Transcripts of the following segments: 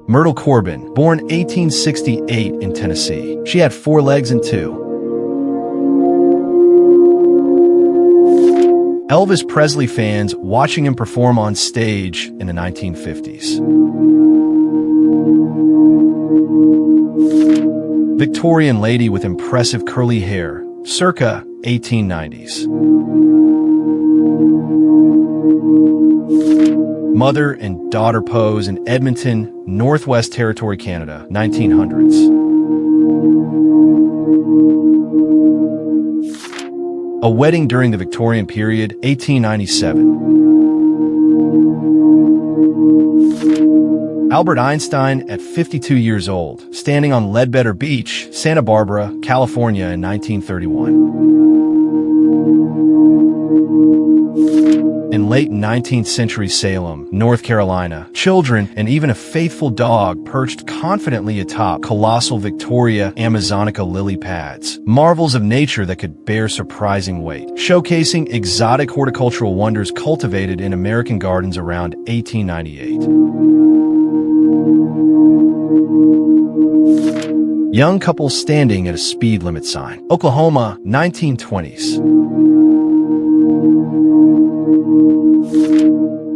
Myrtle Corbin, born 1868 in Tennessee. She had 4 legs and 2. Elvis Presley fans watching him perform on stage in the 1950s. Victorian lady with impressive curly hair, circa 1890s. Mother and daughter pose in Edmonton, Northwest Territory, Canada, 1900s. A wedding during the Victorian period, 1897. Albert Einstein at 52 years old, standing on Ledbetter Beach, Santa Barbara, California in 1931. In late 19th century Salem, North Carolina, children and even a faithful dog perched confidently atop colossal Victoria Amazonica lily pads, marvels of nature that could bear surprising weight, showcasing exotic horticultural wonders cultivated in American gardens around 1898. Young couple standing at a speed limit sign. Oklahoma, 1920s.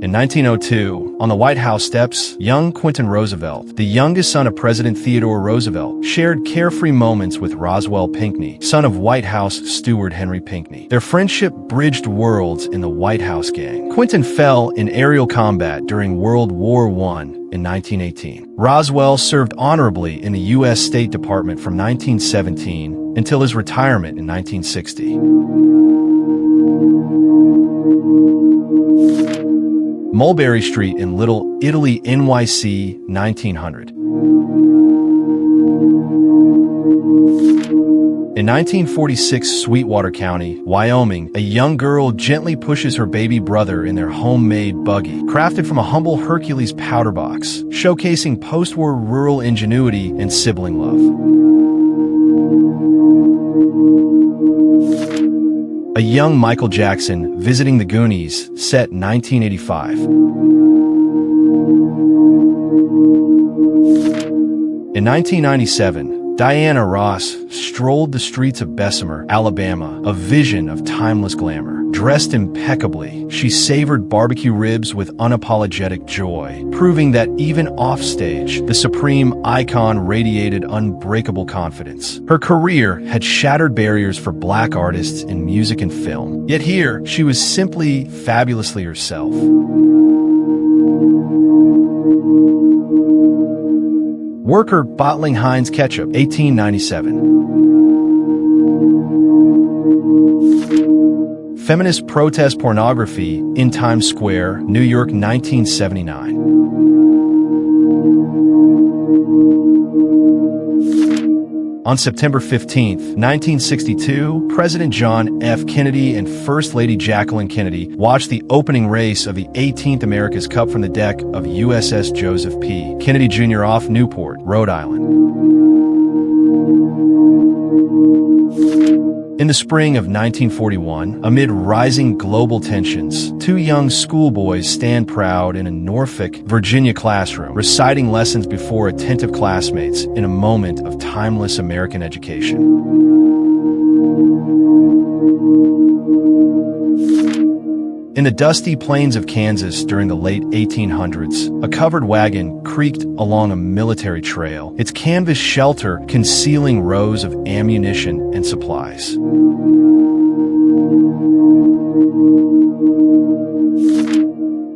In 1902, on the White House steps, young Quentin Roosevelt, the youngest son of President Theodore Roosevelt, shared carefree moments with Roswell Pinckney, son of White House steward Henry Pinckney. Their friendship bridged worlds in the White House gang. Quentin fell in aerial combat during World War I in 1918. Roswell served honorably in the U.S. State Department from 1917 until his retirement in 1960. Mulberry Street in Little Italy, NYC, 1900. In 1946 Sweetwater County, Wyoming, a young girl gently pushes her baby brother in their homemade buggy, crafted from a humble Hercules powder box, showcasing post-war rural ingenuity and sibling love. A young Michael Jackson visiting the Goonies, set 1985. In 1997, Diana Ross strolled the streets of Bessemer, Alabama, a vision of timeless glamour. Dressed impeccably, she savored barbecue ribs with unapologetic joy, proving that even offstage, the supreme icon radiated unbreakable confidence. Her career had shattered barriers for Black artists in music and film, yet here, she was simply fabulously herself. Worker bottling Heinz ketchup, 1897. Feminist protest pornography in Times Square, New York, 1979. On September 15, 1962, President John F. Kennedy and First Lady Jacqueline Kennedy watched the opening race of the 18th America's Cup from the deck of USS Joseph P. Kennedy Jr. off Newport, Rhode Island. In the spring of 1941, amid rising global tensions, 2 young schoolboys stand proud in a Norfolk, Virginia classroom, reciting lessons before attentive classmates in a moment of timeless American education. In the dusty plains of Kansas during the late 1800s, a covered wagon creaked along a military trail, its canvas shelter concealing rows of ammunition and supplies.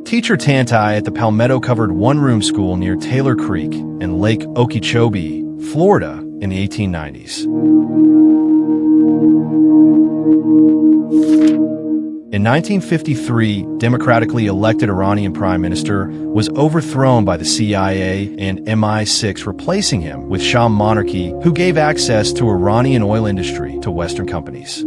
Teacher Tantai at the palmetto-covered one-room school near Taylor Creek in Lake Okeechobee, Florida in the 1890s. In 1953, democratically elected Iranian prime minister was overthrown by the CIA and MI6, replacing him with Shah monarchy, who gave access to Iranian oil industry to Western companies.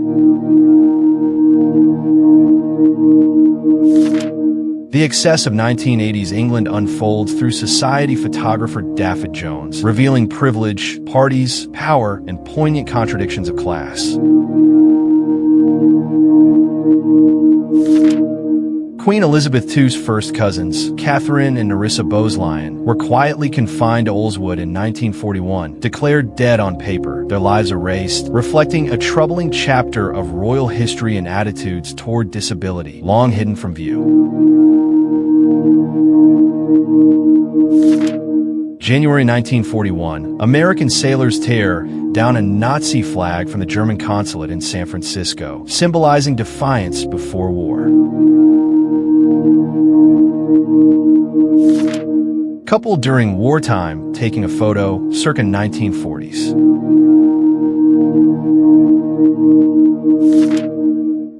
The excess of 1980s England unfolds through society photographer Daffod Jones, revealing privilege, parties, power, and poignant contradictions of class. Queen Elizabeth II's first cousins, Catherine and Nerissa Bowes-Lyon, were quietly confined to Oleswood in 1941, declared dead on paper, their lives erased, reflecting a troubling chapter of royal history and attitudes toward disability, long hidden from view. January 1941, American sailors tear down a Nazi flag from the German consulate in San Francisco, symbolizing defiance before war. Couple during wartime taking a photo, circa 1940s.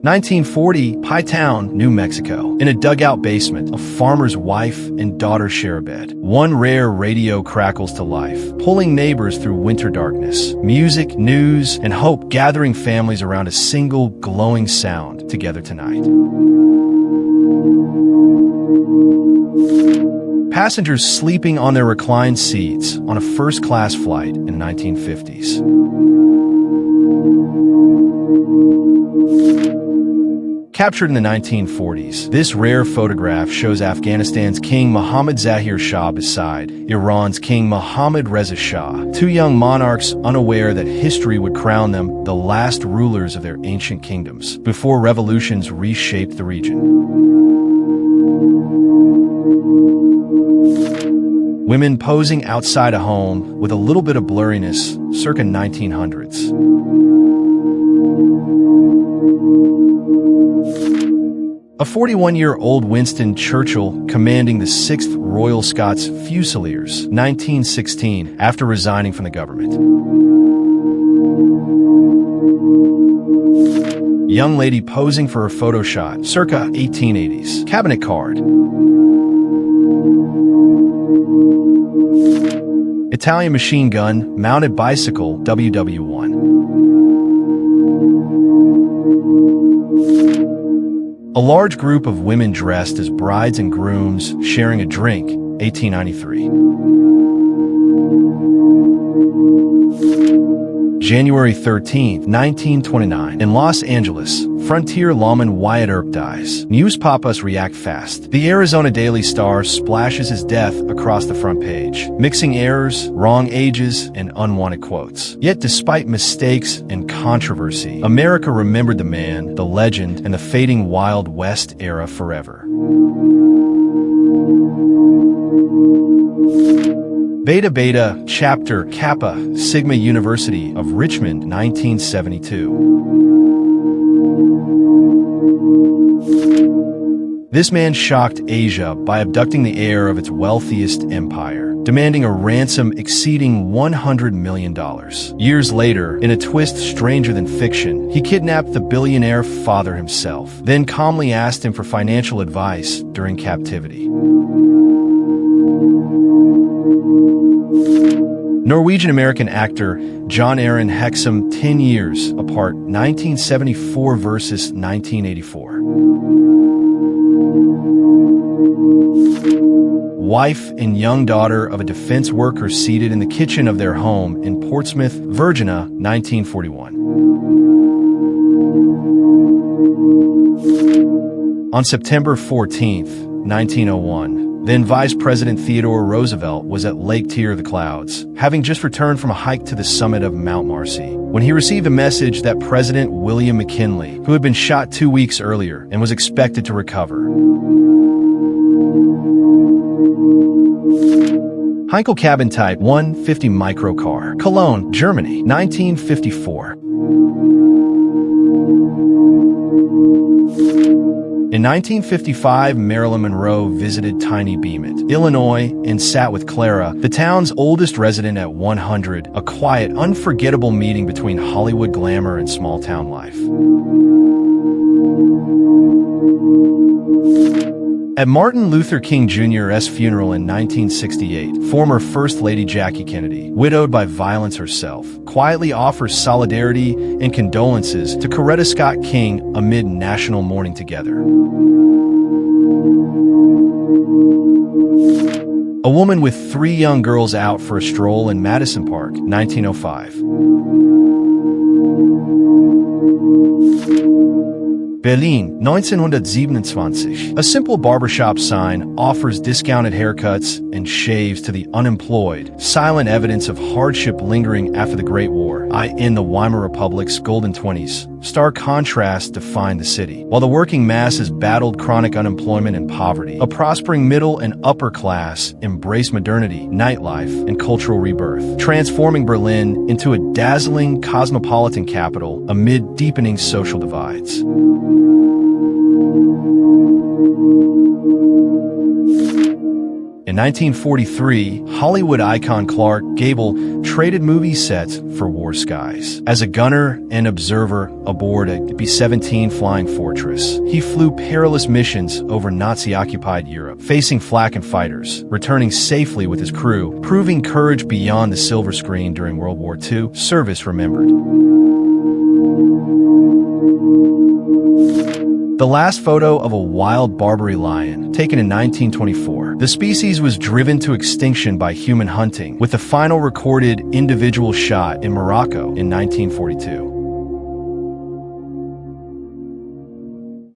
1940, Pie Town, New Mexico. In a dugout basement, a farmer's wife and daughter share a bed. One rare radio crackles to life, pulling neighbors through winter darkness. Music, news, and hope gathering families around a single glowing sound together tonight. Passengers sleeping on their reclined seats on a first-class flight in the 1950s. Captured in the 1940s, this rare photograph shows Afghanistan's King Mohammad Zahir Shah beside Iran's King Mohammad Reza Shah, two young monarchs unaware that history would crown them the last rulers of their ancient kingdoms before revolutions reshaped the region. Women posing outside a home with a little bit of blurriness, circa 1900s. A 41-year-old Winston Churchill commanding the 6th Royal Scots Fusiliers, 1916, after resigning from the government. Young lady posing for a photo shot, circa 1880s. Cabinet card. Italian machine gun, mounted bicycle, WW1. A large group of women dressed as brides and grooms sharing a drink, 1893. January 13, 1929. In Los Angeles, frontier lawman Wyatt Earp dies. News papas react fast. The Arizona Daily Star splashes his death across the front page, mixing errors, wrong ages, and unwanted quotes. Yet despite mistakes and controversy, America remembered the man, the legend, and the fading Wild West era forever. Beta Beta, Chapter Kappa, Sigma University of Richmond, 1972. This man shocked Asia by abducting the heir of its wealthiest empire, demanding a ransom exceeding $100 million. Years later, in a twist stranger than fiction, he kidnapped the billionaire father himself, then calmly asked him for financial advice during captivity. Norwegian-American actor John Aaron Hexum, 10 years apart, 1974 versus 1984. Wife and young daughter of a defense worker seated in the kitchen of their home in Portsmouth, Virginia, 1941. On September 14, 1901, then Vice President Theodore Roosevelt was at Lake Tear of the Clouds, having just returned from a hike to the summit of Mount Marcy, when he received a message that President William McKinley, who had been shot 2 weeks earlier and was expected to recover. Heinkel cabin type 150 microcar, Cologne, Germany, 1954. In 1955, Marilyn Monroe visited tiny Beemit, Illinois, and sat with Clara, the town's oldest resident at 100, a quiet, unforgettable meeting between Hollywood glamour and small-town life. At Martin Luther King Jr.'s funeral in 1968, former First Lady Jackie Kennedy, widowed by violence herself, quietly offers solidarity and condolences to Coretta Scott King amid national mourning together. A woman with 3 young girls out for a stroll in Madison Park, 1905. Berlin, 1927. A simple barbershop sign offers discounted haircuts and shaves to the unemployed, silent evidence of hardship lingering after the Great War. In the Weimar Republic's golden 20s, stark contrasts defined the city. While the working masses battled chronic unemployment and poverty, a prospering middle and upper class embraced modernity, nightlife, and cultural rebirth, transforming Berlin into a dazzling cosmopolitan capital amid deepening social divides. In 1943, Hollywood icon Clark Gable traded movie sets for war skies. As a gunner and observer aboard a B-17 Flying Fortress, he flew perilous missions over Nazi-occupied Europe, facing flak and fighters, returning safely with his crew, proving courage beyond the silver screen during World War II. Service remembered. The last photo of a wild Barbary lion, taken in 1924. The species was driven to extinction by human hunting, with the final recorded individual shot in Morocco in 1942.